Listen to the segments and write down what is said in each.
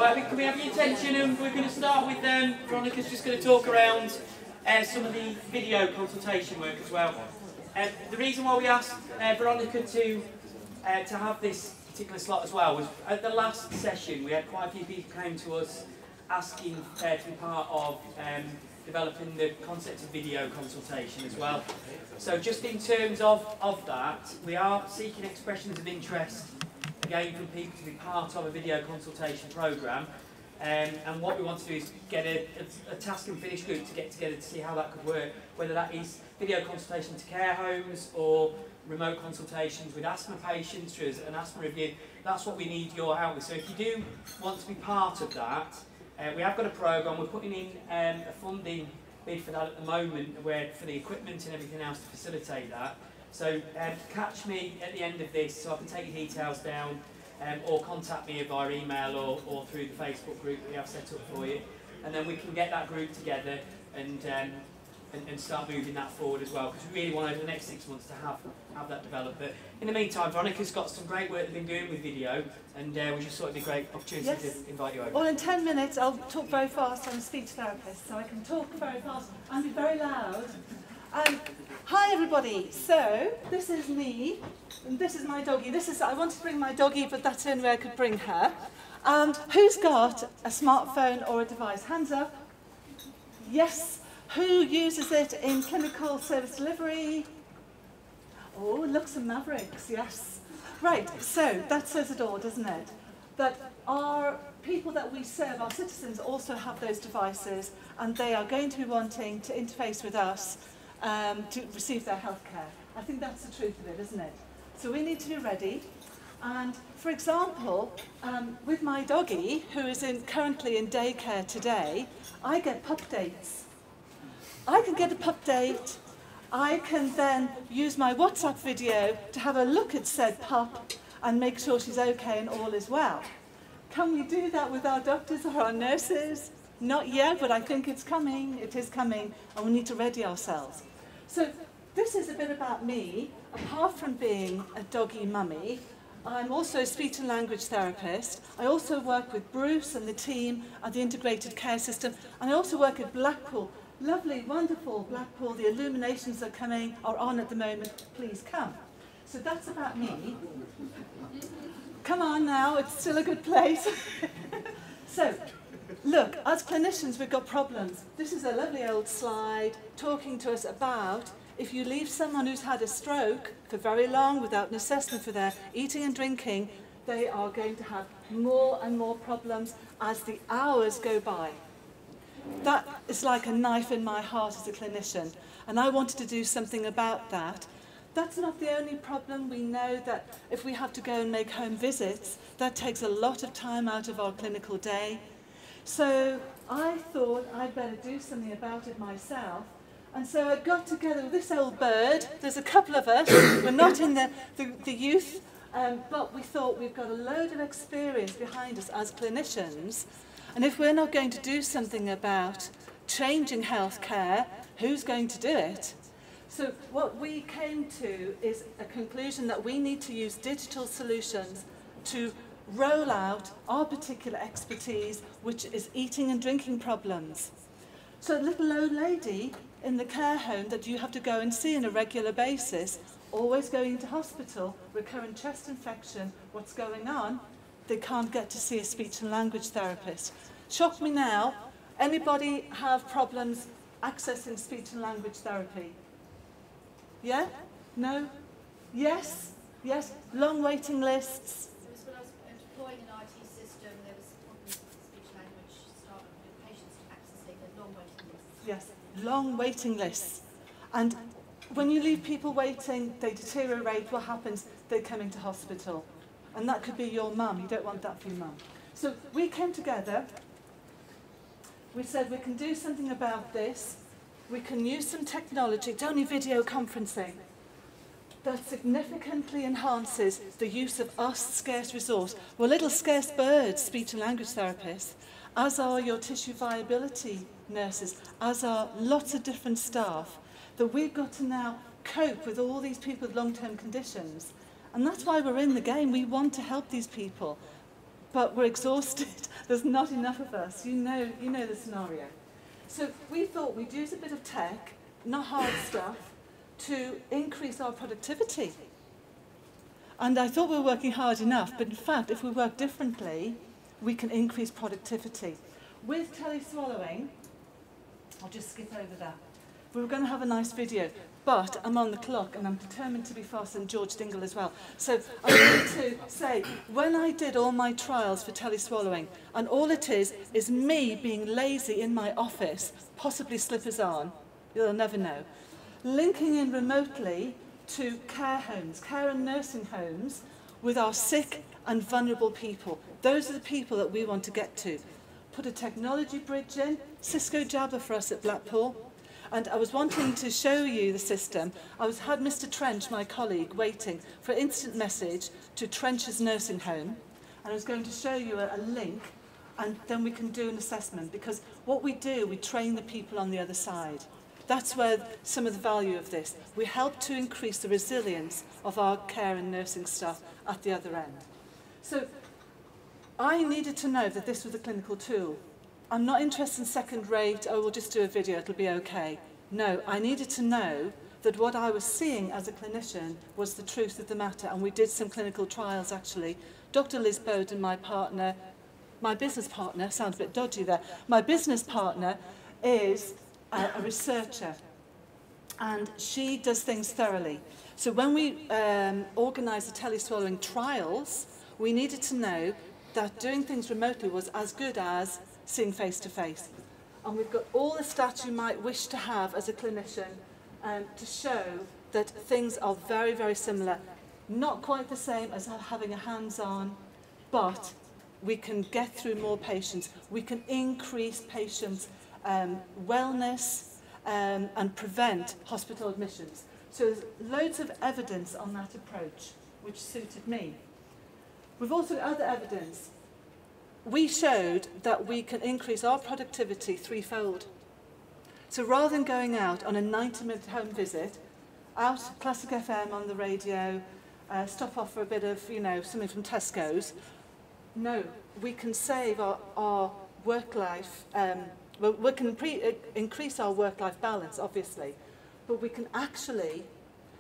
Right, can we have your attention, and we're going to start with Veronica's just going to talk around some of the video consultation work as well. The reason why we asked Veronica to have this particular slot as well was at the last session we had quite a few people came to us asking to be part of developing the concept of video consultation as well. So just in terms of that, we are seeking expressions of interest again from people to be part of a video consultation programme, and what we want to do is get a task and finish group to get together to see how that could work, whether that is video consultation to care homes or remote consultations with asthma patients through an asthma review. That's what we need your help with. So if you do want to be part of that, we have got a programme, we're putting in a funding bid for that at the moment, for the equipment and everything else to facilitate that. So catch me at the end of this so I can take your details down, or contact me via email or through the Facebook group we have set up for you, and then we can get that group together and start moving that forward as well, because we really want over the next 6 months to have that developed. But in the meantime, Veronica's got some great work they've been doing with video, and we just thought it'd be a great opportunity to invite you over. Well, in 10 minutes I'll talk very fast. I'm a speech therapist, so I can talk very fast and be very loud. Hi everybody, so this is me, and this is my doggie. I wanted to bring my doggie, but that's the only way I could bring her. Who's got a smartphone or a device? Hands up. Yes. Who uses it in clinical service delivery? Oh, looks and mavericks, yes. Right, so that says it all, doesn't it? That our people that we serve, our citizens, also have those devices, and they are going to be wanting to interface with us to receive their health care. I think that's the truth of it, isn't it? So we need to be ready. And for example, with my doggie, who is currently in daycare today, I get pup dates. I can get a pup date. I can then use my WhatsApp video to have a look at said pup and make sure she's okay and all is well. Can we do that with our doctors or our nurses? Not yet, but I think it's coming. It is coming, and we need to ready ourselves. So this is a bit about me. Apart from being a doggy mummy, I'm also a speech and language therapist. I also work with Bruce and the team at the integrated care system, and I also work at Blackpool. Lovely, wonderful Blackpool. The illuminations are on at the moment. Please come. So that's about me. Come on now, it's still a good place. So, look, as clinicians, we've got problems. This is a lovely old slide talking to us about if you leave someone who's had a stroke for very long without an assessment for their eating and drinking, they are going to have more and more problems as the hours go by. That is like a knife in my heart as a clinician, and I wanted to do something about that. That's not the only problem. We know that if we have to go and make home visits, that takes a lot of time out of our clinical day. So I thought I'd better do something about it myself, and so I got together with this old bird. There's a couple of us. We're not in the youth, but we thought we've got a load of experience behind us as clinicians. And if we're not going to do something about changing healthcare, who's going to do it? So what we came to is a conclusion that we need to use digital solutions to roll out our particular expertise, which is eating and drinking problems. So a little old lady in the care home that you have to go and see on a regular basis, always going to hospital, recurrent chest infection, what's going on? They can't get to see a speech and language therapist. Shock me now. Anybody have problems accessing speech and language therapy? Yeah? No? Yes? Yes? Long waiting lists? It was when I was employing an IT system, there was problems with speech and language staff and patients accessing the long waiting lists. Yes, long waiting lists. And when you leave people waiting, they deteriorate. What happens? They come into hospital. And that could be your mum. You don't want that for your mum. So we came together. We said we can do something about this. We can use some technology, it's only video conferencing, that significantly enhances the use of our scarce resource. We're little scarce birds, speech and language therapists, as are your tissue viability nurses, as are lots of different staff, that we've got to now cope with all these people with long-term conditions. And that's why we're in the game. We want to help these people. but we're exhausted. There's not enough of us. You know the scenario. So we thought we'd use a bit of tech, not hard stuff, to increase our productivity. And I thought we were working hard enough, but in fact, if we work differently, we can increase productivity. With tele-swallowing, I'll just skip over that. We were going to have a nice video, but I'm on the clock and I'm determined to be faster than George Dingle as well. So I need to say, when I did all my trials for tele-swallowing, and all it is me being lazy in my office, possibly slippers on, you'll never know, linking in remotely to care homes, care and nursing homes, with our sick and vulnerable people. Those are the people that we want to get to. Put a technology bridge in, Cisco Jabber for us at Blackpool. And I was wanting to show you the system. I had Mr. Trench, my colleague, waiting for an instant message to Trench's nursing home. And I was going to show you a link, and then we can do an assessment. Because what we do, we train the people on the other side. That's where some of the value of this. We help to increase the resilience of our care and nursing staff at the other end. So I needed to know that this was a clinical tool. I'm not interested in second rate, oh, we'll just do a video, it'll be okay. No, I needed to know that what I was seeing as a clinician was the truth of the matter, and we did some clinical trials actually. Dr. Liz Bowden, my partner, my business partner, sounds a bit dodgy there, my business partner is a researcher, and she does things thoroughly. So when we organised the tele-swallowing trials, we needed to know that doing things remotely was as good as seeing face to face. And we've got all the stats you might wish to have as a clinician to show that things are very, very similar. Not quite the same as having a hands-on, but we can get through more patients. We can increase patients' wellness and prevent hospital admissions. So there's loads of evidence on that approach, which suited me. We've also got other evidence. We showed that we can increase our productivity threefold. So rather than going out on a 90-minute home visit, out Classic FM on the radio, stop off for a bit of, something from Tesco's, no, we can save our work life, well, we can increase our work-life balance, obviously, but we can actually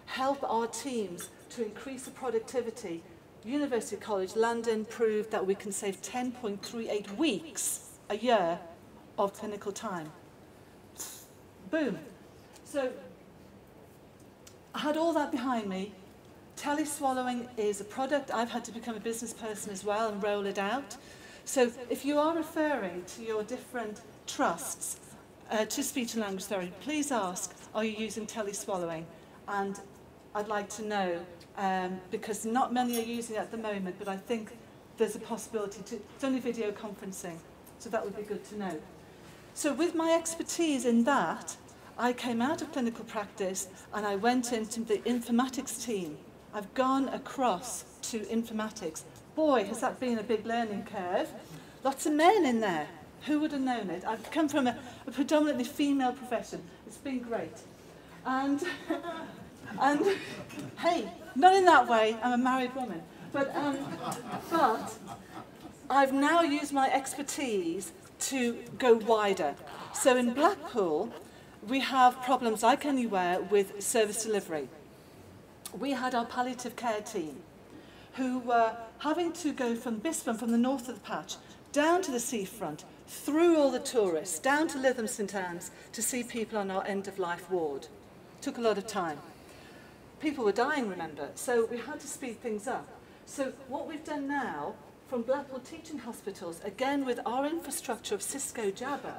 help our teams to increase the productivity. University College London proved that we can save 10.38 weeks a year of clinical time. Boom. So I had all that behind me. Tele-swallowing is a product. I've had to become a business person as well and roll it out. So if you are referring to your different trusts to speech and language therapy, please ask, are you using tele-swallowing? And I'd like to know, because not many are using it at the moment, but I think there's a possibility to, it's only video conferencing, so that would be good to know. So with my expertise in that, I came out of clinical practice and I went into the informatics team. I've gone across to informatics. Boy, has that been a big learning curve. Lots of men in there. Who would have known it? I've come from a predominantly female profession. It's been great. And hey, not in that way, I'm a married woman. But I've now used my expertise to go wider. So in Blackpool, we have problems like anywhere with service delivery. We had our palliative care team who were having to go from Bispham, from the north of the patch, down to the seafront, through all the tourists, down to Lytham St Anne's to see people on our end-of-life ward. Took a lot of time. People were dying, remember, so we had to speed things up. So what we've done now, from Blackpool Teaching Hospitals, again with our infrastructure of Cisco Jabber,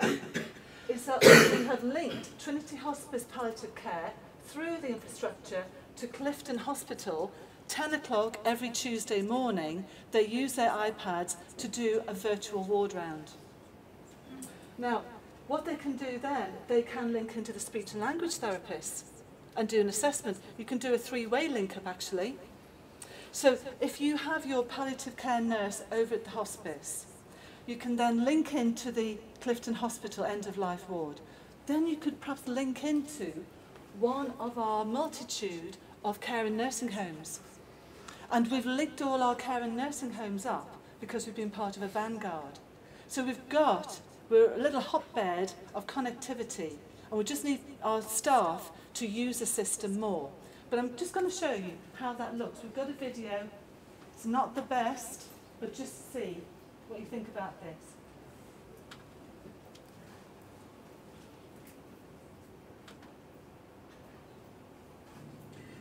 is that we have linked Trinity Hospice Palliative Care through the infrastructure to Clifton Hospital. 10 o'clock every Tuesday morning, they use their iPads to do a virtual ward round. Now, what they can do then, they can link into the speech and language therapists and do an assessment. You can do a three-way link-up, actually. So if you have your palliative care nurse over at the hospice, you can then link into the Clifton Hospital end-of-life ward. Then you could perhaps link into one of our multitude of care and nursing homes. And we've linked all our care and nursing homes up because we've been part of a vanguard. So we're a little hotbed of connectivity, and we just need our staff to use the system more. But I'm just going to show you how that looks. We've got a video. It's not the best, but just see what you think about this.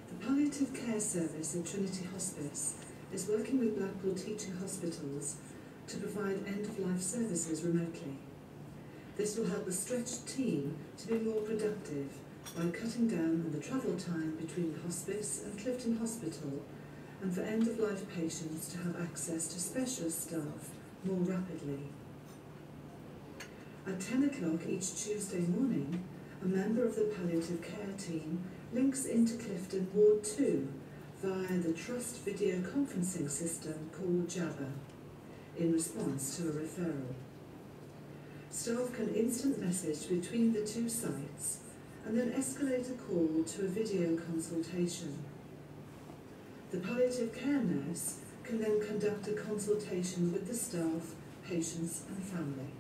The palliative care service at Trinity Hospice is working with Blackpool teaching hospitals to provide end-of-life services remotely. This will help the stretched team to be more productive by cutting down on the travel time between the hospice and Clifton Hospital, and for end-of-life patients to have access to specialist staff more rapidly. At 10 o'clock each Tuesday morning, a member of the palliative care team links into Clifton Ward 2 via the Trust video conferencing system called Jabber, in response to a referral. Staff can instant message between the two sites and then escalate a call to a video consultation. The palliative care nurse can then conduct a consultation with the staff, patients and family.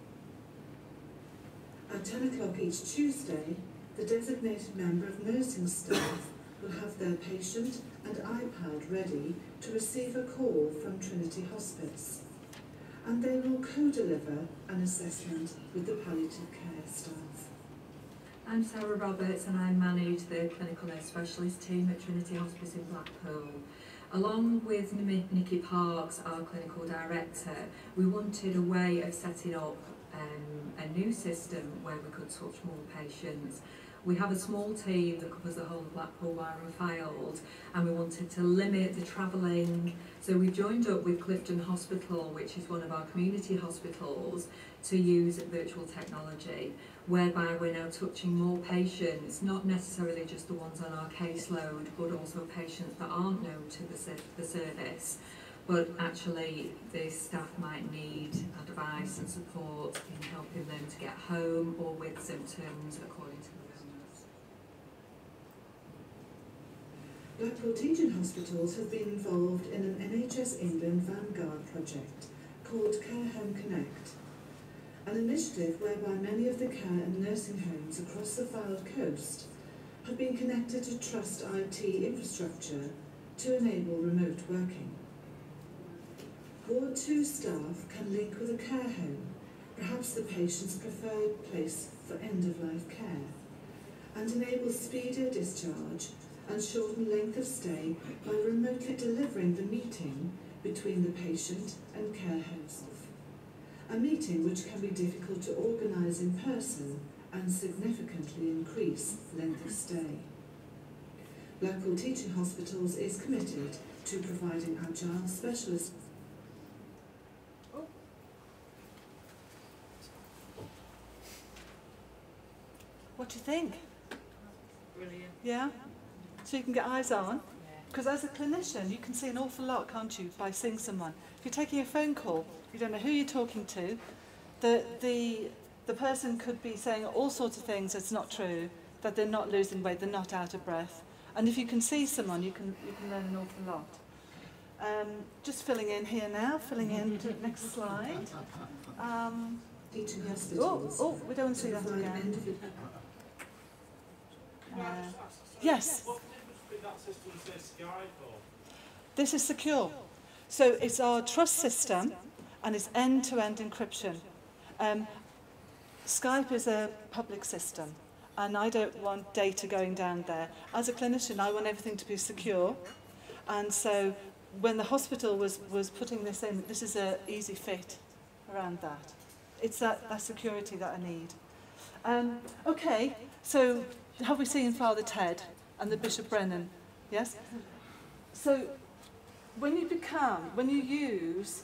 At 10 o'clock each Tuesday, the designated member of nursing staff will have their patient and iPad ready to receive a call from Trinity Hospice, and they will co-deliver an assessment with the palliative care staff. I'm Sarah Roberts and I manage the clinical nurse specialist team at Trinity Hospice in Blackpool. Along with Nikki Parks, our clinical director, we wanted a way of setting up a new system where we could touch more patients. We have a small team that covers the whole of Blackpool, Wire and Fylde, and we wanted to limit the travelling. So we've joined up with Clifton Hospital, which is one of our community hospitals, to use virtual technology, whereby we're now touching more patients, not necessarily just the ones on our caseload, but also patients that aren't known to the service. But actually, the staff might need advice and support in helping them to get home or with symptoms according to the illness. Blackpool teaching hospitals have been involved in an NHS England Vanguard project called Care Home Connect, an initiative whereby many of the care and nursing homes across the Fylde coast have been connected to Trust IT infrastructure to enable remote working. Ward 2 staff can link with a care home, perhaps the patient's preferred place for end-of-life care, and enable speedier discharge and shorten length of stay by remotely delivering the meeting between the patient and care host. A meeting which can be difficult to organise in person and significantly increase length of stay. Blackpool Teaching Hospitals is committed to providing agile specialist. What do you think? Brilliant. Yeah? So you can get eyes on. Because as a clinician, you can see an awful lot, can't you, by seeing someone. If you're taking a phone call, you don't know who you're talking to. The person could be saying all sorts of things that's not true, that they're not losing weight, they're not out of breath. And if you can see someone, you can learn an awful lot. Just filling in here now, filling in to the next slide. Teaching Yes. hospitals. Oh, we don't want to see that provide again. Yes. What difference between that system and say Sky for? This is secure. So it's our trust system and it's end-to-end encryption. Skype is a public system and I don't want data going down there. As a clinician, I want everything to be secure. And so when the hospital was putting this in, this is an easy fit around that. It's that security that I need. Okay, so have we seen Father Ted and the Bishop Brennan? Yes? So when you use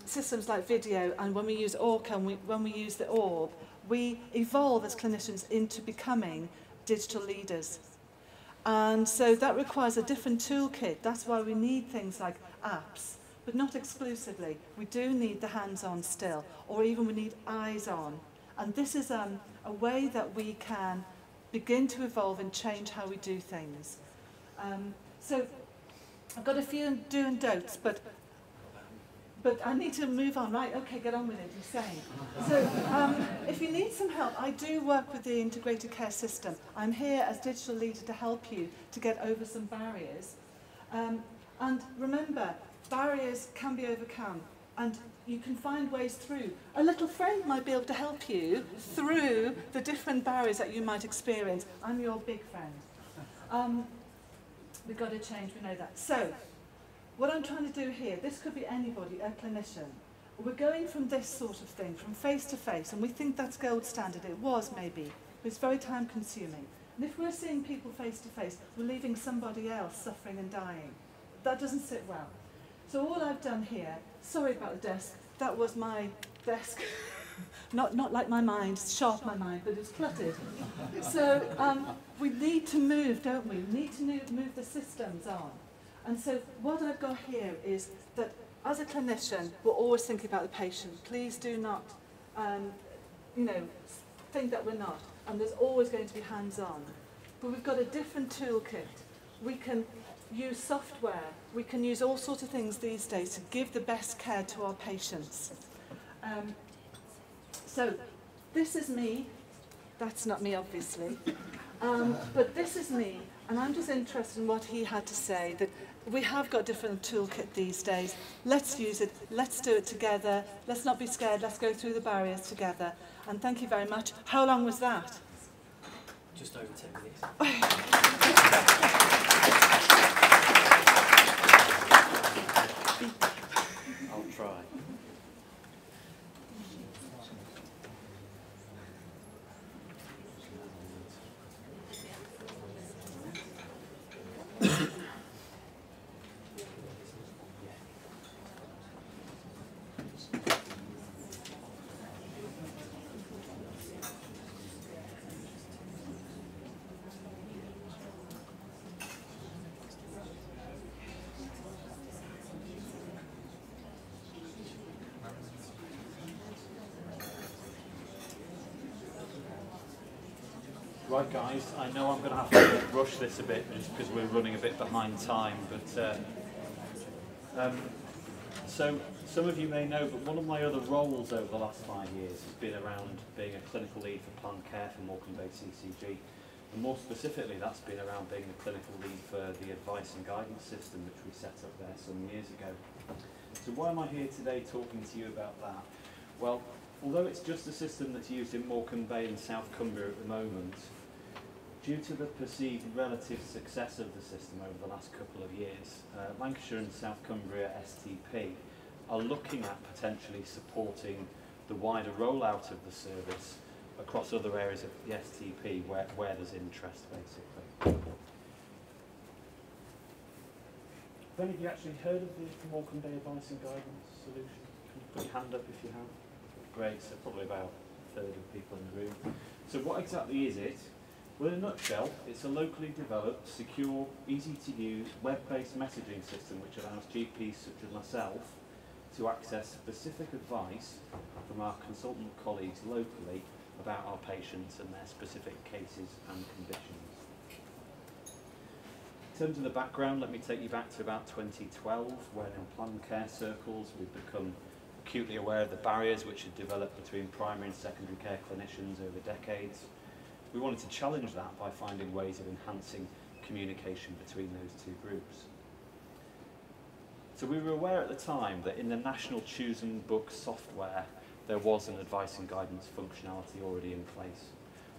systems like video, and when we use Orca, and when we use the Orb, we evolve as clinicians into becoming digital leaders. And so that requires a different toolkit. That's why we need things like apps, but not exclusively. We do need the hands-on still, or even we need eyes-on. And this is a way that we can begin to evolve and change how we do things. So I've got a few do and don'ts, but but I need to move on. Right, okay, get on with it, you're saying. So if you need some help, I do work with the integrated care system. I'm here as digital leader to help you to get over some barriers. And remember, barriers can be overcome, and you can find ways through. A little friend might be able to help you through the different barriers that you might experience. I'm your big friend. We've got to change, we know that. So, what I'm trying to do here, this could be anybody, a clinician. We're going from this sort of thing, from face to face, and we think that's gold standard. It was maybe, but it's very time consuming. And if we're seeing people face to face, we're leaving somebody else suffering and dying. That doesn't sit well. So all I've done here, sorry about the desk, that was my desk. not like my mind, sharp my mind, but it's cluttered. So we need to move, don't we? We need to move the systems on. And so what I've got here is that as a clinician, we're always thinking about the patient. Please do not, think that we're not. And there's always going to be hands-on. But we've got a different toolkit. We can use software. We can use all sorts of things these days to give the best care to our patients. So this is me. That's not me, obviously. But this is me. And I'm just interested in what he had to say, that we have got different toolkit these days. Let's use it. Let's do it together. Let's not be scared. Let's go through the barriers together. And thank you very much. How long was that? Just over 10 minutes. I'll try. Right guys, I know I'm going to have to rush this a bit just because we're running a bit behind time, but so some of you may know, but one of my other roles over the last 5 years has been around being a clinical lead for planned care for Morecambe Bay CCG, and more specifically that's been around being the clinical lead for the advice and guidance system which we set up there some years ago. So why am I here today talking to you about that? Well, although it's just a system that's used in Morecambe Bay and South Cumbria at the moment, due to the perceived relative success of the system over the last couple of years, Lancashire and South Cumbria STP are looking at potentially supporting the wider rollout of the service across other areas of the STP where there's interest, basically. Have any of you actually heard of the Morecambe Bay Advice and Guidance solution? Can you put your hand up if you have? Great, so probably about a third of people in the room. So what exactly is it? Well, in a nutshell, it's a locally developed, secure, easy-to-use, web-based messaging system which allows GPs such as myself to access specific advice from our consultant colleagues locally about our patients and their specific cases and conditions. In terms of the background, let me take you back to about 2012, when in planned care circles we've become acutely aware of the barriers which had developed between primary and secondary care clinicians over decades. We wanted to challenge that by finding ways of enhancing communication between those two groups. So we were aware at the time that in the National Choose and Book software there was an advice and guidance functionality already in place.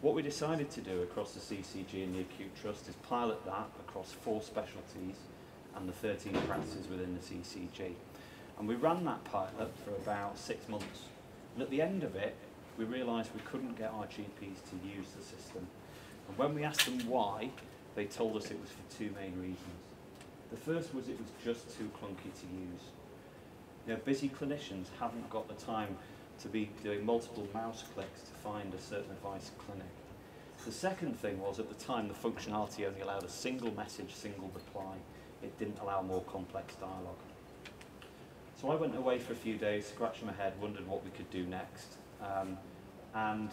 What we decided to do across the CCG and the Acute Trust is pilot that across 4 specialties and the 13 practices within the CCG. And we ran that pilot for about 6 months. And at the end of it, we realised we couldn't get our GPs to use the system. And when we asked them why, they told us it was for 2 main reasons. The first was it was just too clunky to use. You know, busy clinicians haven't got the time to be doing multiple mouse clicks to find a certain advice clinic. The second thing was, at the time, the functionality only allowed a single message, single reply. It didn't allow more complex dialogue. So I went away for a few days, scratched my head, wondered what we could do next. And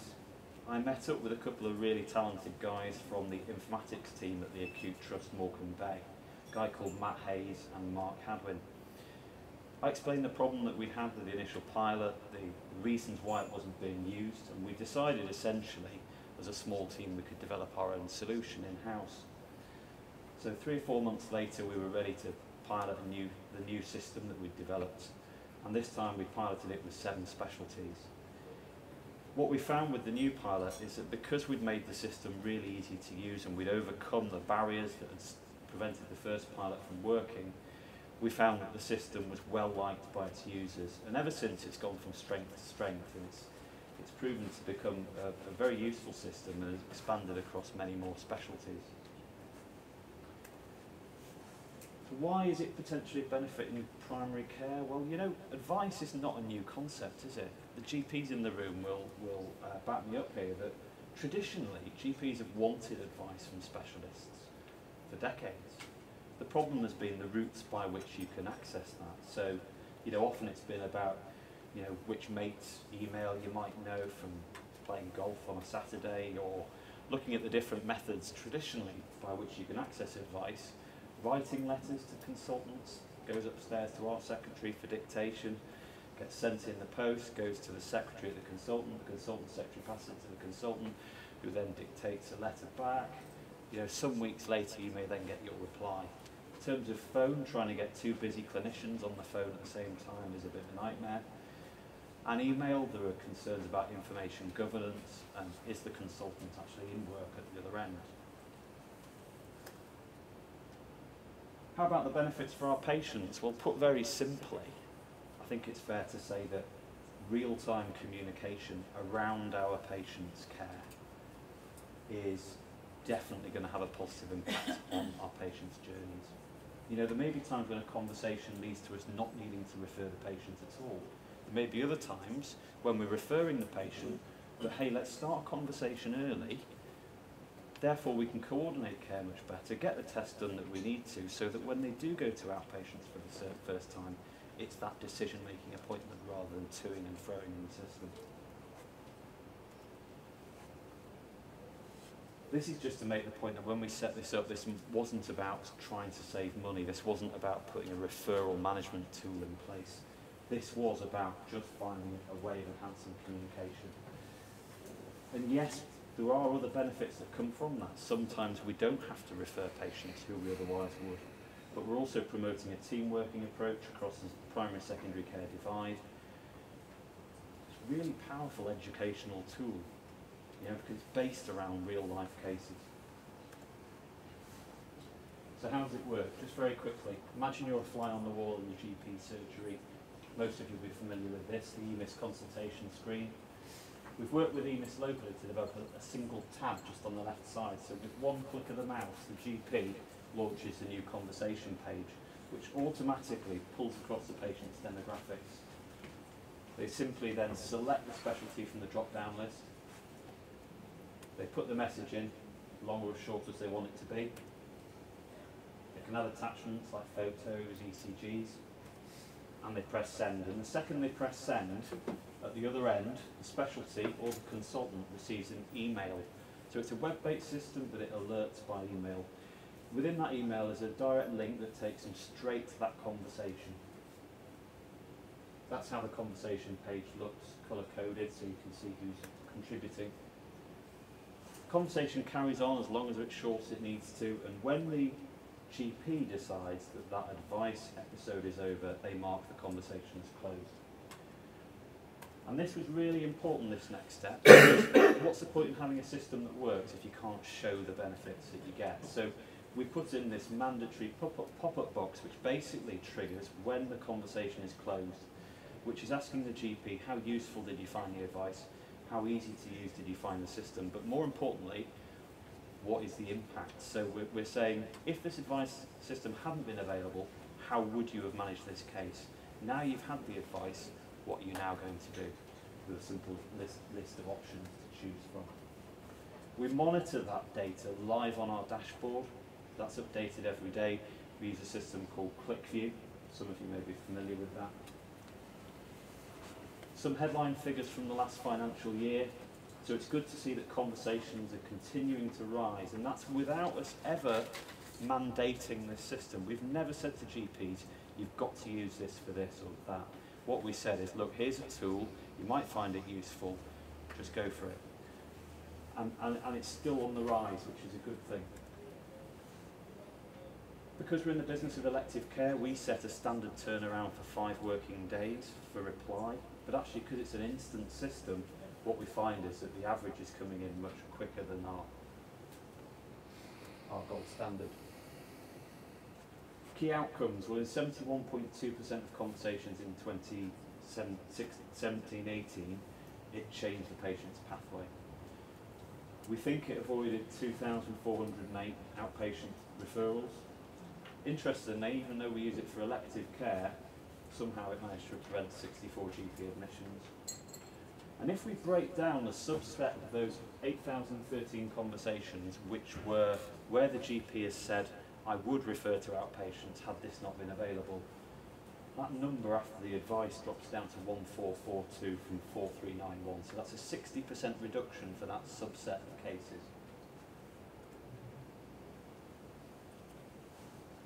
I met up with a couple of really talented guys from the informatics team at the Acute Trust Morecambe Bay, a guy called Matt Hayes and Mark Hadwin. I explained the problem that we had with the initial pilot, the reasons why it wasn't being used, and we decided essentially, as a small team, we could develop our own solution in-house. So 3 or 4 months later, we were ready to pilot the new system that we'd developed, and this time we piloted it with 7 specialties. What we found with the new pilot is that because we'd made the system really easy to use and we'd overcome the barriers that had prevented the first pilot from working, we found that the system was well liked by its users, and ever since it's gone from strength to strength, and it's proven to become a very useful system and has expanded across many more specialties. So why is it potentially benefiting primary care? Well, you know, advice is not a new concept, is it? The GPs in the room will back me up here that traditionally GPs have wanted advice from specialists for decades. The problem has been the routes by which you can access that. So, you know, often it's been about, you know, which mate's email you might know from playing golf on a Saturday, or looking at the different methods traditionally by which you can access advice. Writing letters to consultants, goes upstairs to our secretary for dictation, gets sent in the post, goes to the secretary of the consultant secretary passes it to the consultant, who then dictates a letter back. You know, some weeks later you may then get your reply. In terms of phone, trying to get 2 busy clinicians on the phone at the same time is a bit of a nightmare. And email, there are concerns about information governance, and is the consultant actually in work at the other end? How about the benefits for our patients? Well, put very simply, I think it's fair to say that real-time communication around our patients' care is definitely going to have a positive impact on our patients' journeys. You know, there may be times when a conversation leads to us not needing to refer the patient at all. There may be other times when we're referring the patient, but hey, let's start a conversation early. Therefore, we can coordinate care much better, get the test done that we need to, so that when they do go to outpatients for the first time, it's that decision-making appointment rather than toing and froing in the system. This is just to make the point that when we set this up, this wasn't about trying to save money. This wasn't about putting a referral management tool in place. This was about just finding a way of enhancing communication. And yes, there are other benefits that come from that. Sometimes we don't have to refer patients who we otherwise would. But we're also promoting a team working approach across the primary secondary care divide. It's a really powerful educational tool, you know, because it's based around real life cases. So how does it work? Just very quickly, imagine you're a fly on the wall in your GP surgery. Most of you will be familiar with this, the EMIS consultation screen. We've worked with EMIS locally to develop a single tab just on the left side. So with one click of the mouse, the GP launches a new conversation page, which automatically pulls across the patient's demographics. They simply then select the specialty from the drop-down list. They put the message in, long or short as they want it to be. They can add attachments like photos, ECGs, and they press send. And the second they press send, at the other end, the specialty or the consultant receives an email. So it's a web-based system, but it alerts by email. Within that email is a direct link that takes them straight to that conversation. That's how the conversation page looks, colour-coded, so you can see who's contributing. Conversation carries on as long as it's short as it needs to, and when the GP decides that that advice episode is over, they mark the conversation as closed. And this was really important, this next step. What's the point in having a system that works if you can't show the benefits that you get? So we put in this mandatory pop-up box, which basically triggers when the conversation is closed, which is asking the GP, how useful did you find the advice? How easy to use did you find the system? But more importantly, what is the impact? So we're saying, if this advice system hadn't been available, how would you have managed this case? Now you've had the advice, what are you now going to do? With a simple list of options to choose from. We monitor that data live on our dashboard. That's updated every day. We use a system called ClickView. Some of you may be familiar with that. Some headline figures from the last financial year. So it's good to see that conversations are continuing to rise, and that's without us ever mandating this system. We've never said to GPs, you've got to use this for this or that. What we said is, look, here's a tool, you might find it useful, just go for it. And it's still on the rise, which is a good thing. Because we're in the business of elective care, we set a standard turnaround for 5 working days for reply, but actually because it's an instant system, what we find is that the average is coming in much quicker than our gold standard. Key outcomes, well in 71.2% of conversations in 2017-18, it changed the patient's pathway. We think it avoided 2,408 outpatient referrals. Interestingly, even though we use it for elective care, somehow it managed to prevent 64 GP admissions. And if we break down the subset of those 8,013 conversations, which were where the GP has said, I would refer to outpatients had this not been available, that number after the advice drops down to 1442 from 4391. So that's a 60% reduction for that subset of cases.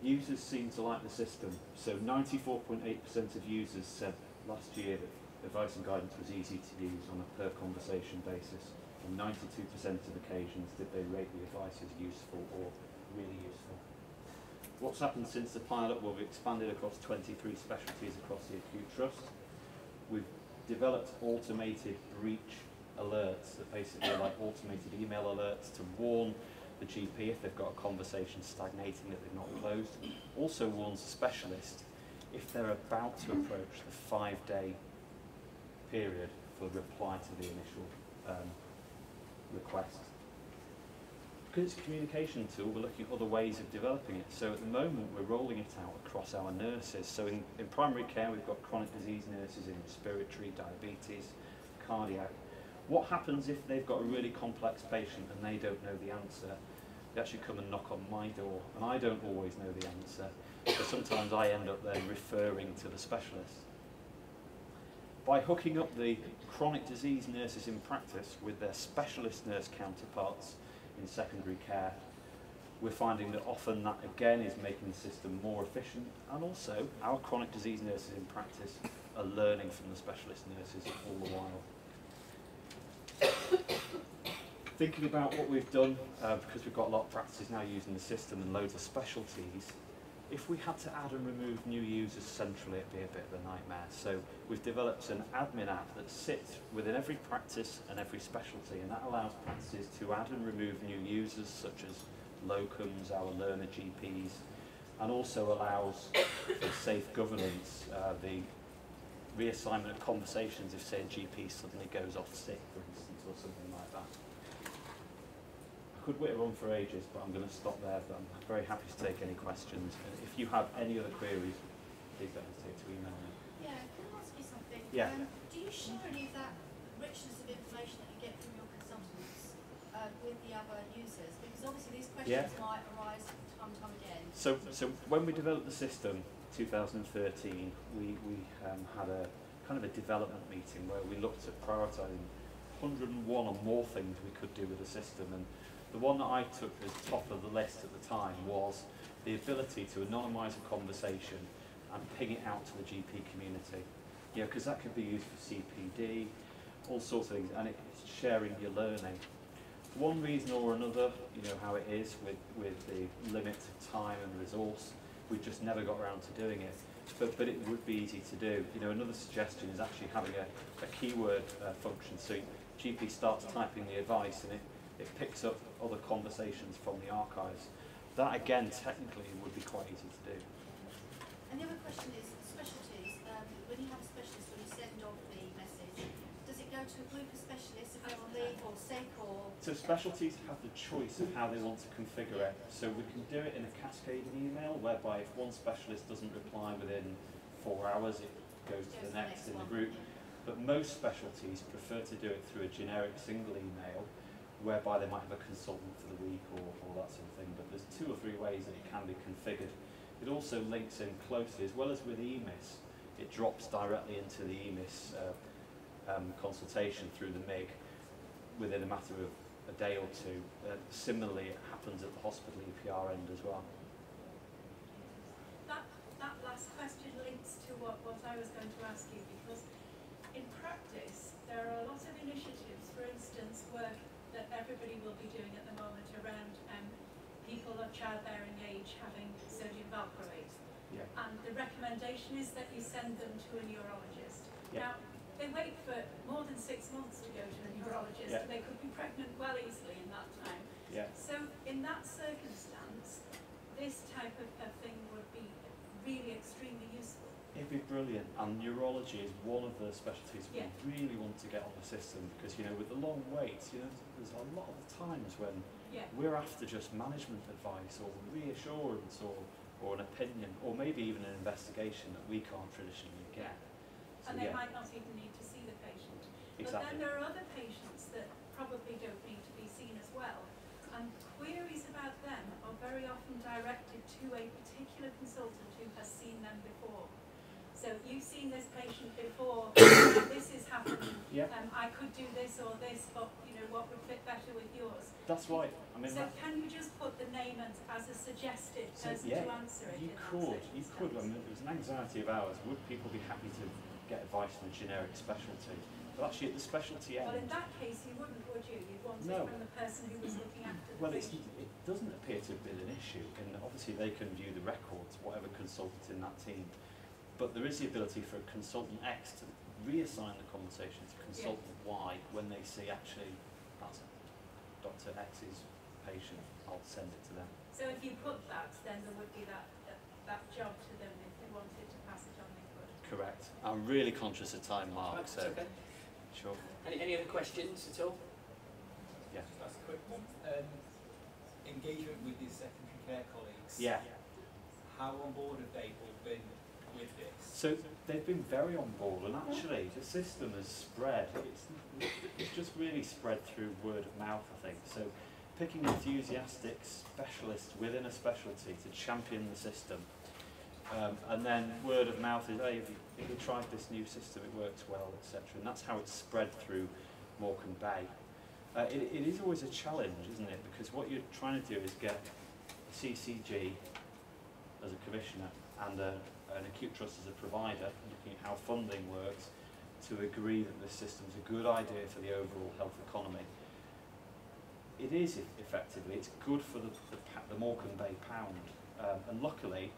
Users seem to like the system. So 94.8% of users said last year that advice and guidance was easy to use on a per conversation basis. And 92% of occasions did they rate the advice as useful or really useful. What's happened since the pilot? Well, we've expanded across 23 specialties across the acute trust. We've developed automated breach alerts that basically are like automated email alerts to warn the GP if they've got a conversation stagnating that they've not closed. Also warns the specialist if they're about to approach the 5-day period for reply to the initial request. Because it's a communication tool, we're looking at other ways of developing it. So at the moment, we're rolling it out across our nurses. So in primary care, we've got chronic disease nurses in respiratory, diabetes, cardiac. What happens if they've got a really complex patient and they don't know the answer? They actually come and knock on my door, and I don't always know the answer. So sometimes I end up then referring to the specialist. By hooking up the chronic disease nurses in practice with their specialist nurse counterparts in secondary care, we're finding that often that again is making the system more efficient, and also our chronic disease nurses in practice are learning from the specialist nurses all the while. Thinking about what we've done, because we've got a lot of practices now using the system and loads of specialties, if we had to add and remove new users centrally, it'd be a bit of a nightmare. So we've developed an admin app that sits within every practice and every specialty, and that allows practices to add and remove new users, such as locums, our learner GPs, and also allows for safe governance, the reassignment of conversations if, say, a GP suddenly goes off sick, for instance, or something like that. I could whitter on for ages, but I'm going to stop there, but I'm very happy to take any questions. If you have any other queries, please don't hesitate to email me. Yeah, can I ask you something? Yeah. Do you share any of that richness of information that you get from your consultants with the other users? Because obviously these questions might arise time and time again. So when we developed the system, 2013, we had a kind of a development meeting where we looked at prioritising 101 or more things we could do with the system, and the one that I took as top of the list at the time was the ability to anonymise a conversation and ping it out to the GP community. Yeah, because that could be used for CPD, all sorts of things, and it's sharing your learning. For one reason or another, you know how it is with the limit of time and resource, we've just never got around to doing it. But it would be easy to do. You know, another suggestion is actually having a keyword function. So GP starts typing the advice and it picks up other conversations from the archives. That again, technically, would be quite easy to do. And the other question is specialties. When you have a specialist, when you send off the message, does it go to a group of specialists if they're on leave or sick or? So specialties have the choice of how they want to configure it. So we can do it in a cascading email, whereby if one specialist doesn't reply within 4 hours, it goes to the next in the group. But most specialties prefer to do it through a generic single email, whereby they might have a consultant for the week or that sort of thing. But there's 2 or 3 ways that it can be configured. It also links in closely, as well as with EMIS, it drops directly into the EMIS consultation through the MIG within a matter of a day or 2. Similarly, it happens at the hospital EPR end as well. That last question what I was going to ask you, because in practice there are a lot of initiatives, for instance, work that everybody will be doing at the moment around people of childbearing age having sodium valproate. Yeah. And the recommendation is that you send them to a neurologist. Yeah. Now, they wait for more than 6 months to go to a neurologist. Yeah. They could be pregnant well easily in that time. Yeah. So in that circumstance, this type of thing would be really extremely useful. It'd be brilliant, and neurology is one of the specialties we really want to get on the system, because, you know, with the long waits, you know, there's a lot of times when we're after just management advice or reassurance or an opinion, or maybe even an investigation that we can't traditionally get. So, and they might not even need to see the patient. Exactly. But then there are other patients that probably don't need to be seen as well, and queries about them are very often directed to a particular consultant who has seen them before. So you've seen this patient before, this is happening, I could do this or this, but you know, what would fit better with yours? That's right. I mean, so can you just put the name as a suggested person to answer it? You could. I mean, it was an anxiety of ours. Would people be happy to get advice from a generic specialty? But actually, at the specialty end... Well, in that case, you wouldn't, would you? You'd want it from the person who was looking after the patient. It doesn't appear to have been an issue, and obviously they can view the records, whatever consultant in that team. But there is the ability for consultant X to reassign the conversation to consultant Y when they see, actually, that's Dr. X's patient, I'll send it to them. So if you put that, then there would be that job to them. If they wanted to pass it on, they could. Correct. I'm really conscious of time, Mark, so... Okay. Sure. Any other questions at all? Yeah. That's a quick one. Engagement with your secondary care colleagues. Yeah. How on board have they all been with this? So they've been very on board, and actually the system has spread. It's just really spread through word of mouth, I think. So picking enthusiastic specialists within a specialty to champion the system, and then word of mouth is, hey, if you tried this new system, it works well, etc. And that's how it's spread through Morecambe Bay. It is always a challenge, isn't it? Because what you're trying to do is get a CCG as a commissioner and an acute trust as a provider, looking at how funding works, to agree that this system's a good idea for the overall health economy. It is effectively, it's good for the Morecambe Bay pound, and luckily,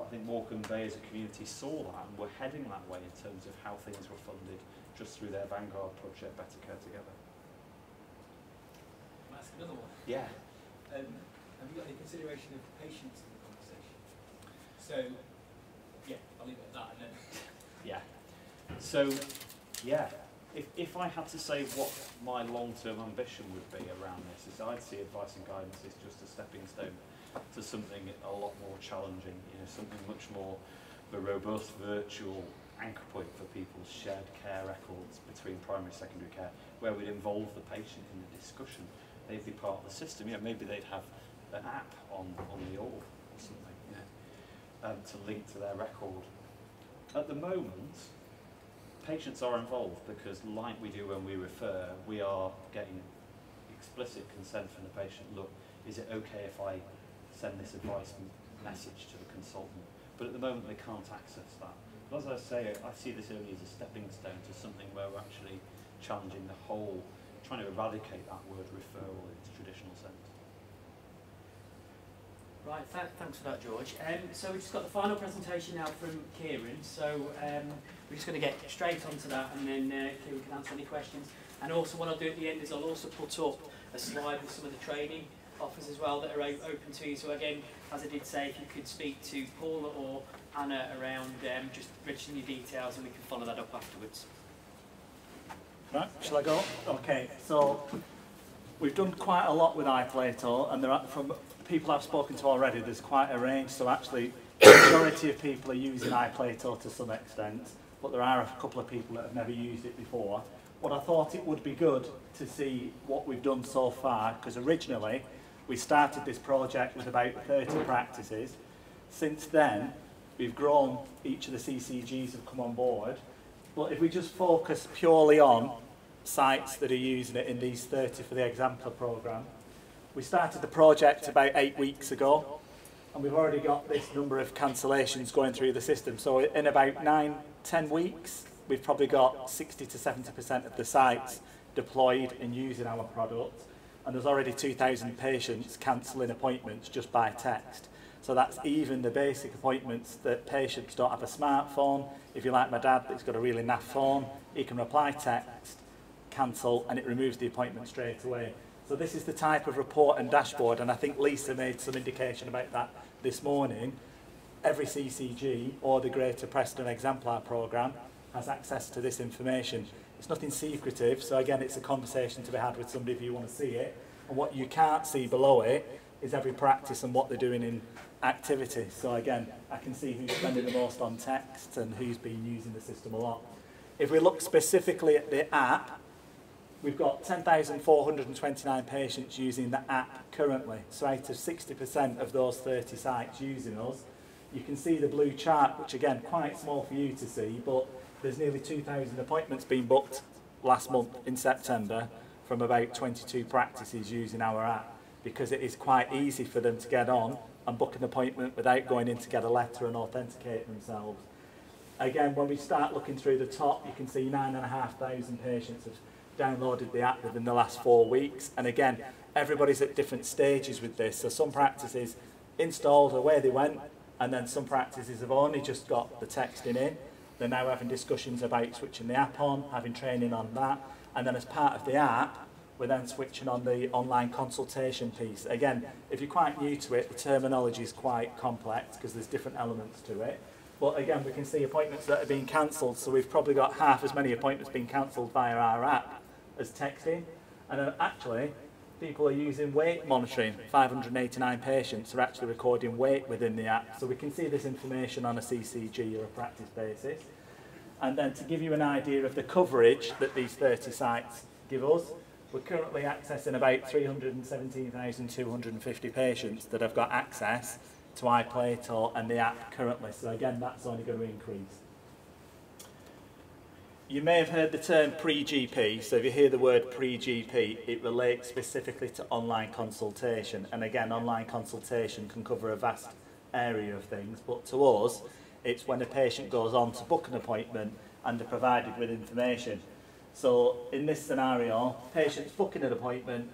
I think Morecambe Bay as a community saw that and were heading that way in terms of how things were funded just through their Vanguard project, Better Care Together. Can I ask another one? Yeah. Have you got any consideration of patients in the conversation? So, yeah, I'll leave it at that and then... Yeah. So, yeah, if I had to say what my long-term ambition would be around this, is I'd see advice and guidance as just a stepping stone to something a lot more challenging, you know, something much more of a robust virtual anchor point for people's shared care records between primary and secondary care, where we'd involve the patient in the discussion. They'd be part of the system. You know, maybe they'd have an app on the org or something, you know, to link to their record. At the moment, patients are involved because, like we do when we refer, we are getting explicit consent from the patient. Look, is it okay if I send this advice message to the consultant? But at the moment they can't access that. But as I say, I see this only as a stepping stone to something where we're actually challenging the whole, trying to eradicate that word referral in its traditional sense. Right, thanks for that, George. So we've just got the final presentation now from Kieran, so we're just going to get straight onto that, and then Kieran can answer any questions. And also what I'll do at the end is I'll also put up a slide with some of the training offers as well that are open to you. So again, as I did say, if you could speak to Paula or Anna around just registering your details, and we can follow that up afterwards. Right, shall I go? Okay, so we've done quite a lot with iPlato, and from people I've spoken to already, there's quite a range. So actually, the majority of people are using iPlato to some extent, but there are a couple of people that have never used it before. What I thought it would be good to see what we've done so far, because originally we started this project with about 30 practices. Since then, we've grown, each of the CCGs have come on board. But if we just focus purely on sites that are using it in these 30 for the Exemplar programme, we started the project about 8 weeks ago. and we've already got this number of cancellations going through the system. So in about 9-10 weeks, we've probably got 60 to 70% of the sites deployed and using our product, and there's already 2,000 patients cancelling appointments just by text. So that's even the basic appointments that patients don't have a smartphone. If you're like my dad that's got a really naff phone, he can reply text, cancel, and it removes the appointment straight away. So this is the type of report and dashboard, and I think Lisa made some indication about that this morning. Every CCG or the Greater Preston Exemplar programme has access to this information. It's nothing secretive, so again, it's a conversation to be had with somebody if you want to see it. And what you can't see below it is every practice and what they're doing in activity. So again, I can see who's spending the most on text and who's been using the system a lot. If we look specifically at the app, we've got 10,429 patients using the app currently. So out of 60% of those 30 sites using us, you can see the blue chart, which again, quite small for you to see, but there's nearly 2,000 appointments being booked last month in September from about 22 practices using our app, because it is quite easy for them to get on and book an appointment without going in to get a letter and authenticate themselves. Again, when we start looking through the top, you can see 9,500 patients have downloaded the app within the last 4 weeks. And again, everybody's at different stages with this. So some practices installed away they went, and then some practices have only just got the texting in. They're now having discussions about switching the app on, having training on that. And then as part of the app, we're then switching on the online consultation piece. Again, if you're quite new to it, the terminology is quite complex because there's different elements to it. But again, we can see appointments that are being cancelled. So we've probably got half as many appointments being cancelled via our app as texting. And then actually, people are using weight monitoring. 589 patients are actually recording weight within the app. So we can see this information on a CCG or a practice basis. And then to give you an idea of the coverage that these 30 sites give us, we're currently accessing about 317,250 patients that have got access to iPlato and the app currently. So again, that's only going to increase. You may have heard the term pre-GP. So if you hear the word pre-GP, it relates specifically to online consultation. And again, online consultation can cover a vast area of things. But to us, it's when a patient goes on to book an appointment and they're provided with information. So in this scenario, patients booking an appointment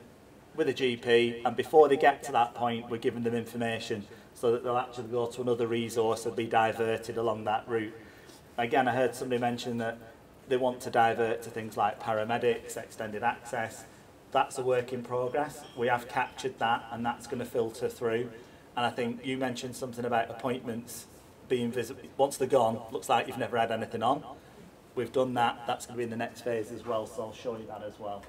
with a GP, and before they get to that point, we're giving them information so that they'll actually go to another resource and be diverted along that route. Again, I heard somebody mention that they want to divert to things like paramedics, extended access. That's a work in progress. We have captured that, and that's going to filter through. And I think you mentioned something about appointments being visible. Once they're gone, looks like you've never had anything on. We've done that. That's going to be in the next phase as well, so I'll show you that as well.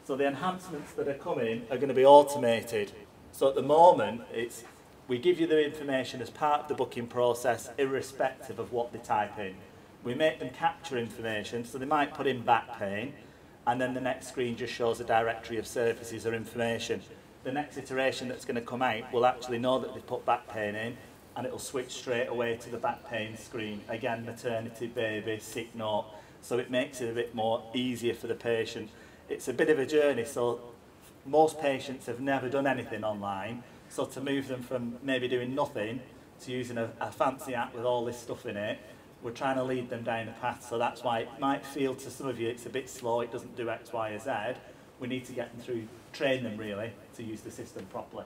So the enhancements that are coming are going to be automated. So at the moment, we give you the information as part of the booking process, irrespective of what they type in. We make them capture information, so they might put in back pain, and then the next screen just shows a directory of services or information. The next iteration that's going to come out will actually know that they've put back pain in, and it'll switch straight away to the back pain screen. Again, maternity, baby, sick note, so it makes it a bit more easier for the patient. It's a bit of a journey, so most patients have never done anything online, so to move them from maybe doing nothing to using a fancy app with all this stuff in it, we're trying to lead them down the path. So that's why it might feel to some of you it's a bit slow, it doesn't do X, Y, or Z. We need to get them through, train them really, to use the system properly.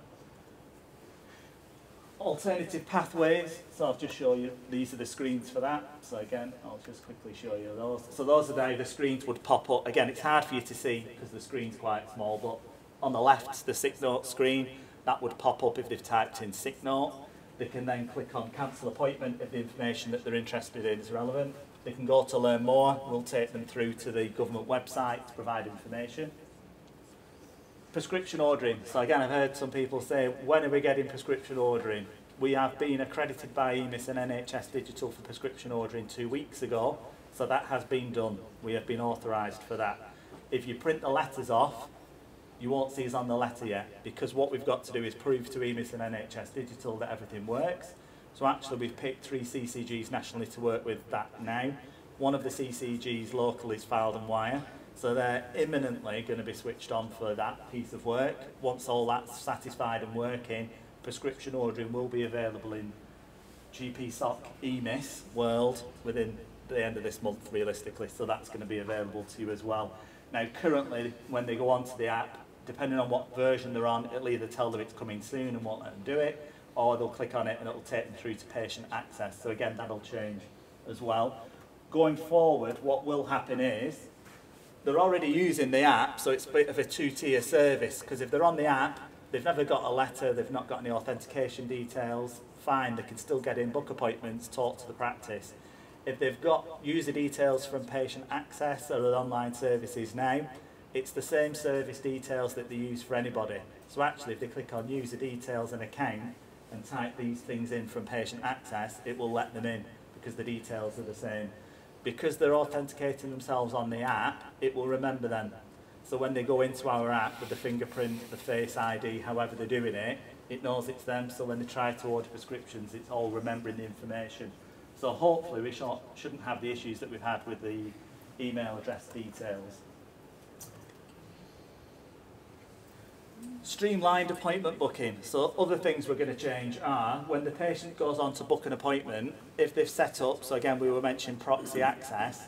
Alternative pathways, so I'll just show you, these are the screens for that. So again, I'll just quickly show you those. So those are how the screens would pop up. Again, it's hard for you to see because the screen's quite small, but on the left, the sick note screen, that would pop up if they've typed in sick note. They can then click on cancel appointment if the information that they're interested in is relevant. They can go to learn more. We'll take them through to the government website to provide information. Prescription ordering. So again, I've heard some people say, when are we getting prescription ordering? We have been accredited by EMIS and NHS Digital for prescription ordering 2 weeks ago. So that has been done. We have been authorised for that. If you print the letters off, you won't see us on the letter yet, because what we've got to do is prove to EMIS and NHS Digital that everything works. So actually we've picked 3 CCGs nationally to work with that now. One of the CCGs local is Filed and Wire, so they're imminently going to be switched on for that piece of work. Once all that's satisfied and working, prescription ordering will be available in GP Sock EMIS World within the end of this month, realistically, so that's going to be available to you as well. Now, currently, when they go onto the app, depending on what version they're on, it'll either tell them it's coming soon and won't let them do it, or they'll click on it and it'll take them through to patient access. So again, that'll change as well. Going forward, what will happen is, they're already using the app, so it's a bit of a two-tier service, because if they're on the app, they've never got a letter, they've not got any authentication details, fine, they can still get in, book appointments, talk to the practice. If they've got user details from patient access or online services now, it's the same service details that they use for anybody. So actually, if they click on user details and account and type these things in from patient access, it will let them in because the details are the same. Because they're authenticating themselves on the app, it will remember them. So when they go into our app with the fingerprint, the face ID, however they're doing it, it knows it's them. So when they try to order prescriptions, it's all remembering the information. So hopefully we shouldn't have the issues that we've had with the email address details. Streamlined appointment booking. So other things we're going to change are when the patient goes on to book an appointment, if they've set up, so again we were mentioning proxy access,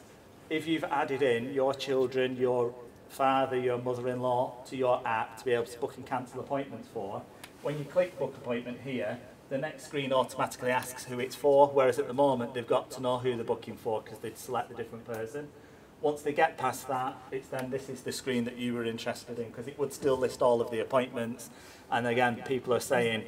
if you've added in your children, your father, your mother-in-law to your app to be able to book and cancel appointments for, when you click book appointment here, the next screen automatically asks who it's for, whereas at the moment they've got to know who they're booking for because they'd select a different person. Once they get past that, it's then this is the screen that you were interested in because it would still list all of the appointments. And again, people are saying,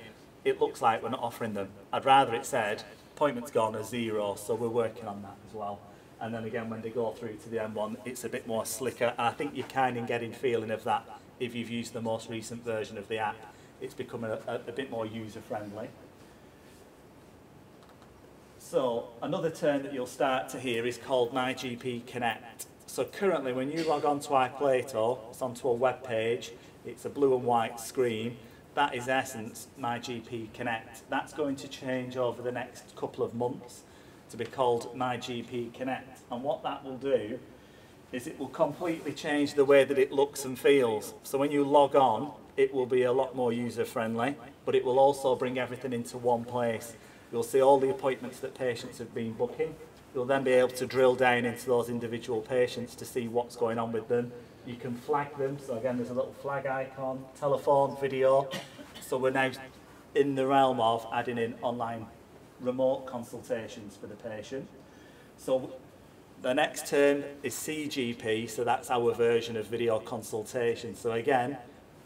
it looks like we're not offering them. I'd rather it said, appointment's gone as 0, so we're working on that as well. And then again, when they go through to the M1, it's a bit more slicker. And I think you're kind of getting feeling of that if you've used the most recent version of the app. It's become a bit more user-friendly. So another term that you'll start to hear is called MyGP Connect. So currently when you log on to iPlato, it's onto a web page, it's a blue and white screen, that is in essence MyGP Connect. That's going to change over the next couple of months to be called MyGP Connect. And what that will do is it will completely change the way that it looks and feels. So when you log on, it will be a lot more user-friendly, but it will also bring everything into one place. You'll see all the appointments that patients have been booking. You'll then be able to drill down into those individual patients to see what's going on with them. You can flag them, so again there's a little flag icon, telephone, video. So we're now in the realm of adding in online remote consultations for the patient. So the next term is CGP, so that's our version of video consultation. So again,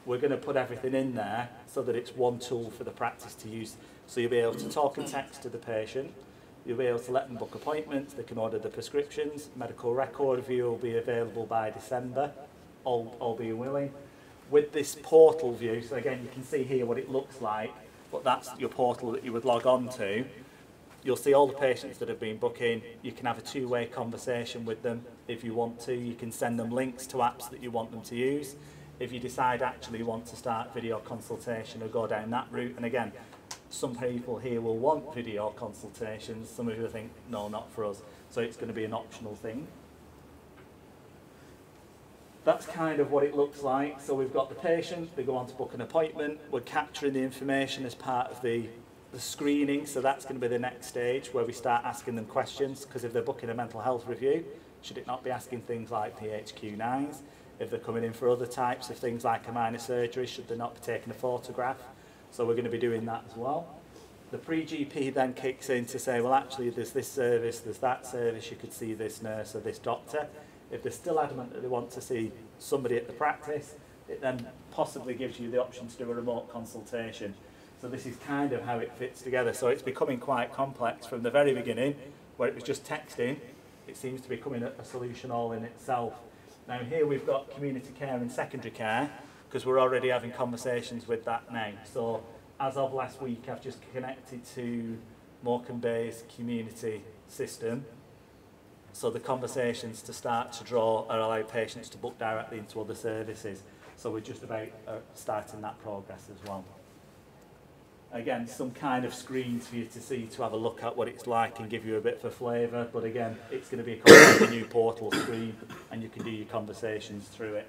we're going to put everything in there so that it's one tool for the practice to use. So you'll be able to talk and text to the patient, you'll be able to let them book appointments, they can order the prescriptions, medical record view will be available by December, all being willing. With this portal view, so again you can see here what it looks like, but that's your portal that you would log on to. You'll see all the patients that have been booking, you can have a two-way conversation with them if you want to, you can send them links to apps that you want them to use. If you decide actually you want to start video consultation or go down that route, and again, some people here will want video consultations, some of you think, no, not for us. So it's going to be an optional thing. That's kind of what it looks like. So we've got the patient, they go on to book an appointment, we're capturing the information as part of the screening, so that's going to be the next stage where we start asking them questions, because if they're booking a mental health review, should it not be asking things like PHQ-9s? If they're coming in for other types of things like a minor surgery, should they not be taking a photograph? So we're going to be doing that as well. The pre-GP then kicks in to say, well actually there's this service, there's that service, you could see this nurse or this doctor. If they're still adamant that they want to see somebody at the practice, it then possibly gives you the option to do a remote consultation. So this is kind of how it fits together. So it's becoming quite complex from the very beginning, where it was just texting. It seems to be becoming a solution all in itself. Now here we've got community care and secondary care, because we're already having conversations with that now. So as of last week, I've just connected to Morecambe Bay's community system. So the conversations to start to draw are allow patients to book directly into other services. So we're just about starting that progress as well. Again, some kind of screens for you to see, to have a look at what it's like and give you a bit of a flavour. But again, it's going to be a completely new portal screen and you can do your conversations through it.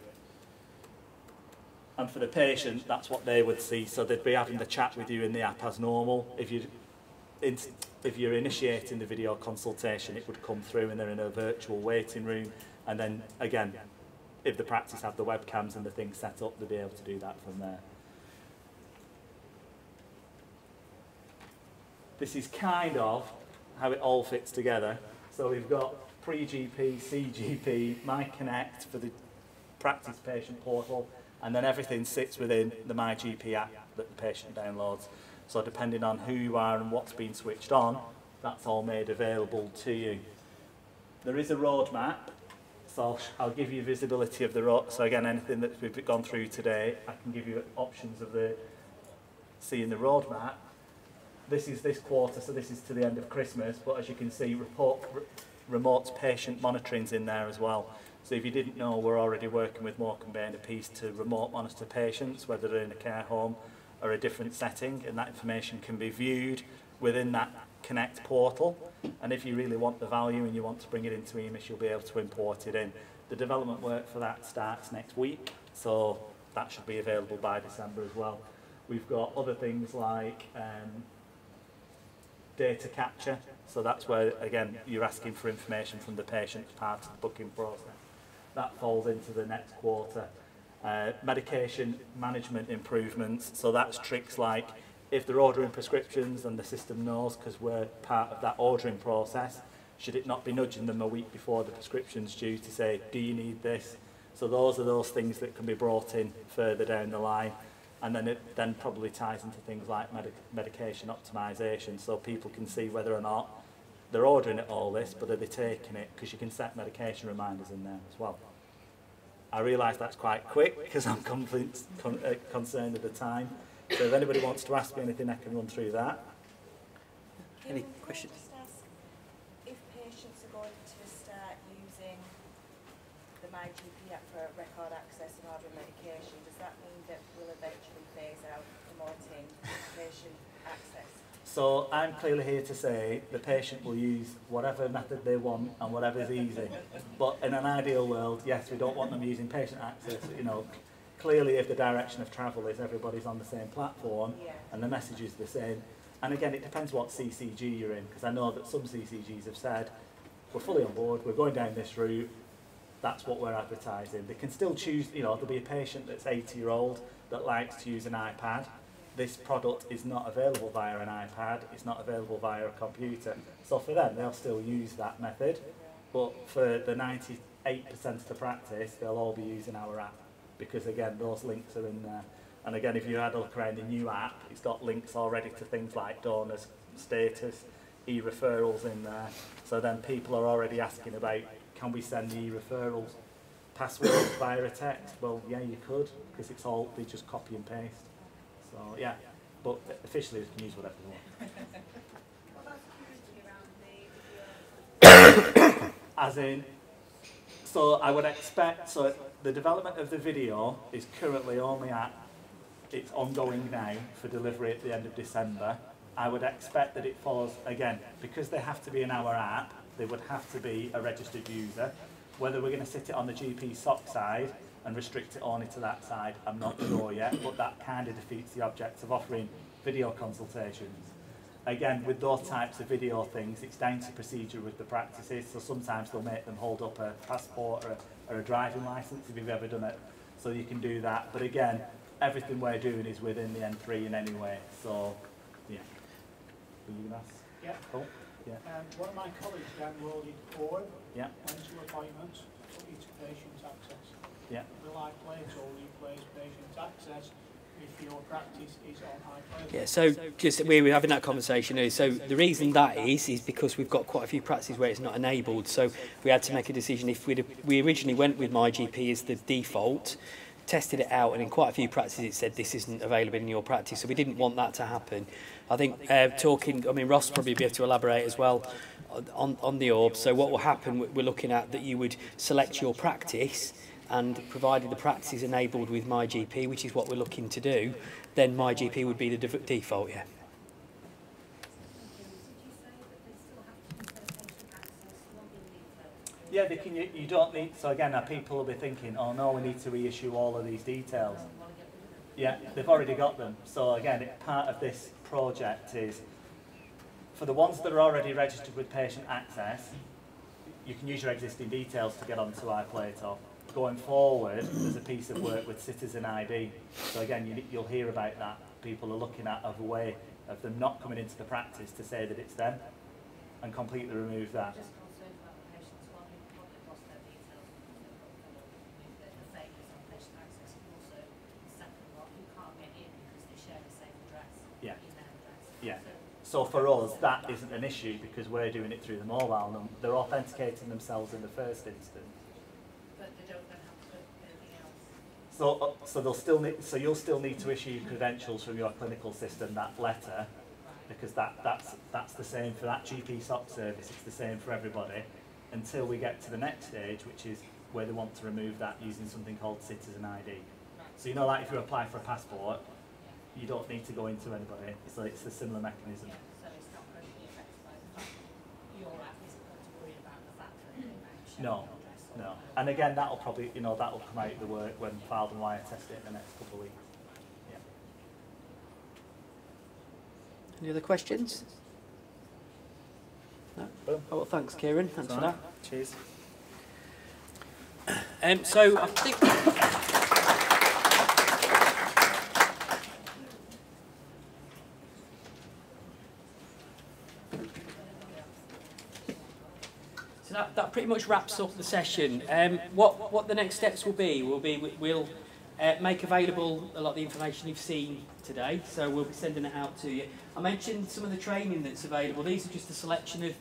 And for the patient, that's what they would see. So they'd be having the chat with you in the app as normal. If you're initiating the video consultation, it would come through and they're in a virtual waiting room. And then, again, if the practice have the webcams and the things set up, they'll be able to do that from there. This is kind of how it all fits together. So we've got pre-GP, CGP, MyConnect for the practice patient portal, and then everything sits within the MyGP app that the patient downloads. So depending on who you are and what's been switched on, that's all made available to you. There is a roadmap, so I'll give you visibility of the road. So again, anything that we've gone through today, I can give you options of seeing the roadmap. This is this quarter, so this is to the end of Christmas, but as you can see, remote patient monitoring's in there as well. So if you didn't know, we're already working with Morecambe Bay and a piece to remote monitor patients, whether they're in a care home or a different setting, and that information can be viewed within that Connect portal. And if you really want the value and you want to bring it into EMIS, you'll be able to import it in. The development work for that starts next week, so that should be available by December as well. We've got other things like data capture, so that's where, again, you're asking for information from the patient as part of the booking process. That falls into the next quarter. Medication management improvements, so that's tricks like if they're ordering prescriptions and the system knows, because we're part of that ordering process, should it not be nudging them a week before the prescription's due to say, do you need this? So those are those things that can be brought in further down the line. And then it then probably ties into things like medication optimization, so people can see whether or not they're ordering it all this, but are they taking it? Because you can set medication reminders in there as well. I realise that's quite quick because I'm concerned at the time. So if anybody wants to ask me anything, I can run through that. Any questions? Just ask if patients are going to start using the MyGP app for record access and ordering medication, does that mean that we'll eventually phase out promoting patient access? So I'm clearly here to say the patient will use whatever method they want and whatever's easy. But in an ideal world, yes, we don't want them using patient access. You know, clearly if the direction of travel is everybody's on the same platform and the message is the same. And again, it depends what CCG you're in, because I know that some CCGs have said, we're fully on board, we're going down this route, that's what we're advertising. They can still choose, you know, there'll be a patient that's 80-year-old that likes to use an iPad. This product is not available via an iPad, it's not available via a computer. So for them, they'll still use that method. But for the 98% of the practice, they'll all be using our app, because again, those links are in there. And again, if you had a look around the new app, it's got links already to things like donors status, e-referrals in there. So then people are already asking about, can we send the e-referrals passwords via a text? Well, yeah, you could, because it's all, they just copy and paste. So yeah, but officially you can use whatever you want. What about security around the video? As in, so I would expect, so the development of the video is currently only at, it's ongoing now for delivery at the end of December. I would expect that it follows, again, because they have to be in our app, they would have to be a registered user. Whether we're going to sit it on the GP SOC side and restrict it only to that side, I'm not sure yet, but that kind of defeats the object of offering video consultations. Again, with those types of video things, it's down to procedure with the practices, so sometimes they'll make them hold up a passport or a driving licence if you've ever done it, so you can do that. But again, everything we're doing is within the N3 in any way, so yeah. Will you ask? Yeah. Cool. Yeah. One of my colleagues downloaded Orb, yeah. went to appointments, took it to patient access. Yeah. Will iPlay or replace patient access if your practice is on iPlay? Yeah, so just we were having that conversation. So the reason that is because we've got quite a few practices where it's not enabled. So we had to make a decision. If we originally went with MyGP as the default, tested it out, and in quite a few practices it said this isn't available in your practice, so we didn't want that to happen. I think Ross will probably be able to elaborate as well on the Orb. So what will happen, we're looking at that you would select your practice, and provided the practice is enabled with MyGP, which is what we're looking to do, then MyGP would be the default, yeah. Yeah, they can, you don't need, so again, people will be thinking, oh no, we need to reissue all of these details. Yeah, they've already got them. So again, part of this project is, for the ones that are already registered with patient access, you can use your existing details to get onto iPlato. Going forward, there's a piece of work with citizen ID. So again, you'll hear about that. People are looking at a way of them not coming into the practice to say that it's them, and completely remove that. Just concerned about the patients while they've lost their details, the failures on patient access, and also the second lot who can't get in because they share the same address, email address. Yeah. So for us, that isn't an issue because we're doing it through the mobile. And they're authenticating themselves in the first instance. But they don't then have to put anything else. So they'll still need. So you'll still need to issue your credentials from your clinical system, that letter, because that's the same for that GP SOC service. It's the same for everybody until we get to the next stage, which is where they want to remove that using something called citizen ID. So you know, like if you apply for a passport, you don't need to go into anybody. So it's a similar mechanism. So it's not going to be affected by the fact that your app isn't going to worry about the fact that they might share No, your address. no. And again, that'll probably, that'll come out of the work when filed and wire test it in the next couple of weeks. Yeah. Any other questions? No? Oh, well, thanks, Kieran. Thanks for that. Cheers. So I think... So that pretty much wraps up the session. What the next steps will be we'll make available a lot of the information you've seen today, so we'll be sending it out to you. I mentioned some of the training that's available. These are just a selection of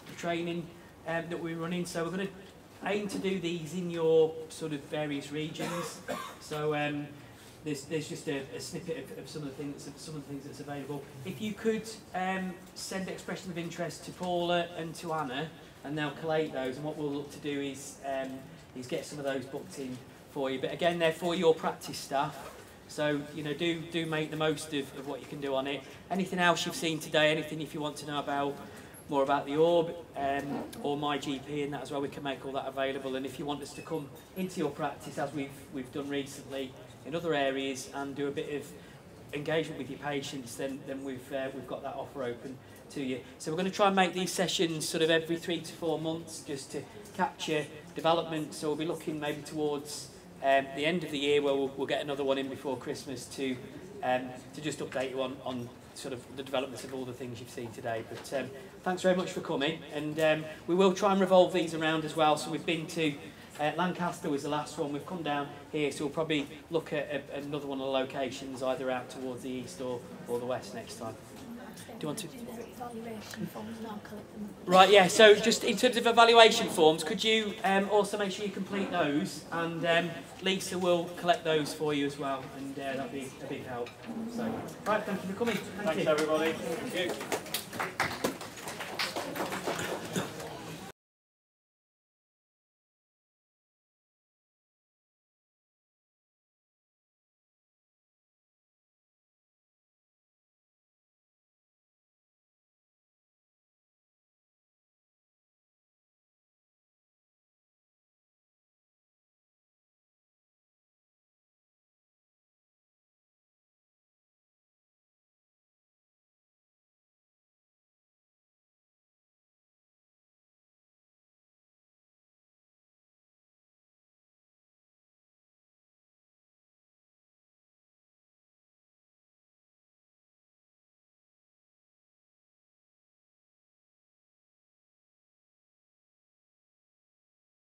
the training that we're running, so we're going to aim to do these in your sort of various regions. So there's just a snippet of some of the things that's available. If you could send expression of interest to Paula and to Anna, and they'll collate those, and what we'll look to do is get some of those booked in for you. But again, they're for your practice staff, so do make the most of what you can do on it. Anything else you've seen today, anything if you want to know more about the Orb or My GP and that as well, we can make all that available. And if you want us to come into your practice, as we've done recently in other areas, and do a bit of engagement with your patients, then we've got that offer open to you. So we're going to try and make these sessions sort of every 3 to 4 months, just to capture development. So we'll be looking maybe towards the end of the year, where we'll get another one in before Christmas to just update you on sort of the developments of all the things you've seen today. But thanks very much for coming, and we will try and revolve these around as well. So we've been to Lancaster was the last one. We've come down here, so we'll probably look at another one of the locations, either out towards the east or the west next time. Do you want to? Evaluation forms, and I'll collect them. Right, yeah, so just in terms of evaluation forms, could you also make sure you complete those, and Lisa will collect those for you as well, and that'd be a big help. So, right, thank you for coming. Thanks everybody. Thank you.